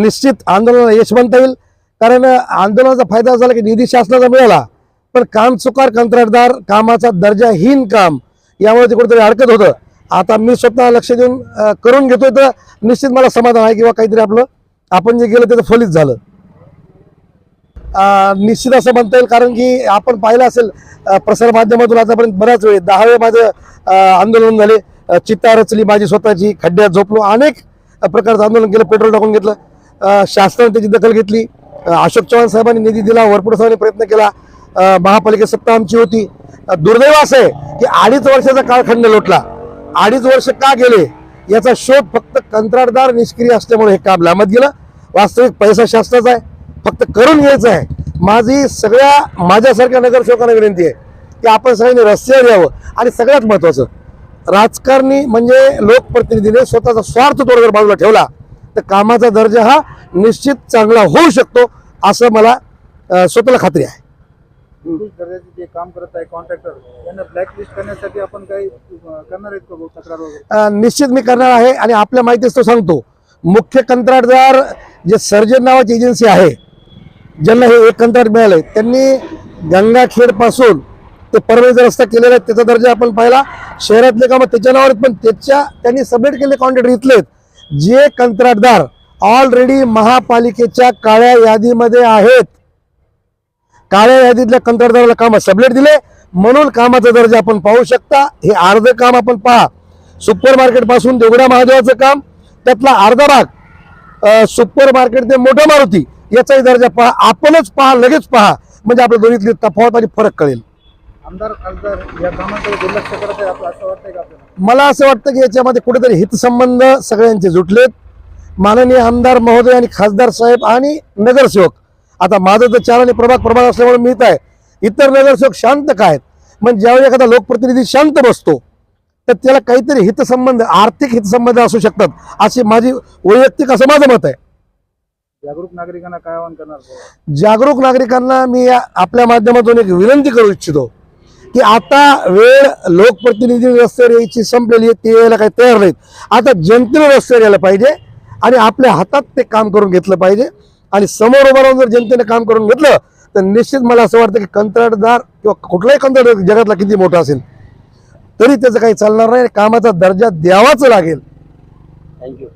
निश्चित आंदोलनाला यश म्हणता येईल, कारण आंदोलनाचा फायदा झाला की निधी शासनाचा मिळाला, पण काम चुकार कंत्राटदार, कामाचा दर्जाहीन काम, यामुळे ते कुठेतरी अडकत होतं. आता मी स्वतः लक्ष देऊन करून घेतोय, तर निश्चित मला समाधान आहे किंवा काहीतरी आपलं आपण जे केलं त्याचं फलित झालं. निश्चित असं म्हणता येईल, कारण की आपण पाहिलं असेल प्रसार माध्यमातून आतापर्यंत बऱ्याच वेळी 10 वेळ माझं आंदोलन झाले, चित्ता रचली माझी स्वतःची, खड्ड्यात झोपलो, अनेक प्रकारचं आंदोलन केलं, पेट्रोल टाकून घेतलं, शासनाने त्याची दखल घेतली, अशोक चव्हाण साहेबांनी निधी दिला, वरपुडे साहेबांनी प्रयत्न केला, महापालिकेत सत्ता आमची होती. दुर्दैव असं आहे की 2.5 वर्षाचा कालखंड लोटला. 2.5 वर्ष का गेले याचा शोध फक्त कंत्राटदार निष्क्रिय असल्यामुळे हे काम लांबत गेलं. वास्तविक पैसा शासनाचा आहे, फक्त करून घ्यायचं आहे. माझी सगळ्या माझ्यासारख्या नगरसेवकांना विनंती आहे की आपण सगळ्यांनी रस्त्यावर यावं. आणि सगळ्यात महत्त्वाचं, राजकारणी म्हणजे लोकप्रतिनिधीने स्वतःचा स्वार्थ थोडा जर बाजूला ठेवला तर कामाचा दर्जा हा निश्चित चांगला होऊ शकतो, असं मला स्वतःला खात्री आहे. जे काम करत आहे कॉन्ट्रॅक्टर यांना ब्लॅकलिस्ट करण्यासाठी आपण काही करणार आहेत का तक्रार वगैरे? निश्चित मी करणार आहे. आणि आपल्या माहितीच तो सांगतो, मुख्य कंत्राटदार जे सर्जन नावाची एजन्सी आहे, ज्यांना हे एक कंत्राट मिळालंय, त्यांनी गंगाखेड पासून ते परवेचा रस्ता केलेला आहे, त्याचा दर्जा आपण पाहिला. शहरातले कामं त्याच्या नावावर, पण त्यांनी सबमिट केलेले कॉन्ट्रॅक्ट घेतलेत जे कंत्राटदार ऑलरेडी महापालिकेच्या काळ्या यादीमध्ये आहेत. काळ्या यादीतल्या कंत्राटदाराला कामं सबलेट दिले, म्हणून कामाचा दर्जा आपण पाहू शकता. हे अर्ध काम आपण पहा, सुपर मार्केट पासून देवगडा महादेवाचं काम, त्यातला अर्धा भाग सुपर मार्केट ते मोठं मारुती, याचाही दर्जा पहा. आपणच पहा, लगेच पहा, म्हणजे आपल्या दोन्हीतली तफावत आणि फरक कळेल. आमदार खासदार या कामाकडे दुर्लक्ष करत आहे असं वाटतंय का आपल्याला? मला असं वाटतं की याच्यामध्ये कुठेतरी हितसंबंध सगळ्यांचे जुटलेत. माननीय आमदार महोदय आणि खासदार साहेब आणि नगरसेवक, आता माझं तर 4 आणि प्रभाग असल्यामुळे मी आहे, इतर नगरसेवक शांत काय. म्हणजे ज्यावेळी एखादा लोकप्रतिनिधी शांत बसतो तर त्याला काहीतरी हितसंबंध, आर्थिक हितसंबंध असू शकतात, अशी माझी वैयक्तिक असं माझं मत आहे. जागरूक नागरिकांना काय आवाहन करणार? जागरूक नागरिकांना मी आपल्या माध्यमातून एक विनंती करू इच्छितो की आता वेळ लोकप्रतिनिधी रस्त्यावर यायची संपलेली आहे, ते यायला काही तयार नाहीत. आता जनतेने रस्त्यावर यायला पाहिजे आणि आपल्या हातात ते काम करून घेतलं पाहिजे. आणि समोर उभं राहून जर जनतेने काम करून घेतलं तर निश्चित मला असं वाटतं की कंत्राटदार किंवा कुठलाही कंत्राटदार जगातला किती मोठा असेल तरी त्याचं काही चालणार नाही. कामाचा दर्जा द्यावाच लागेल. थँक्यू.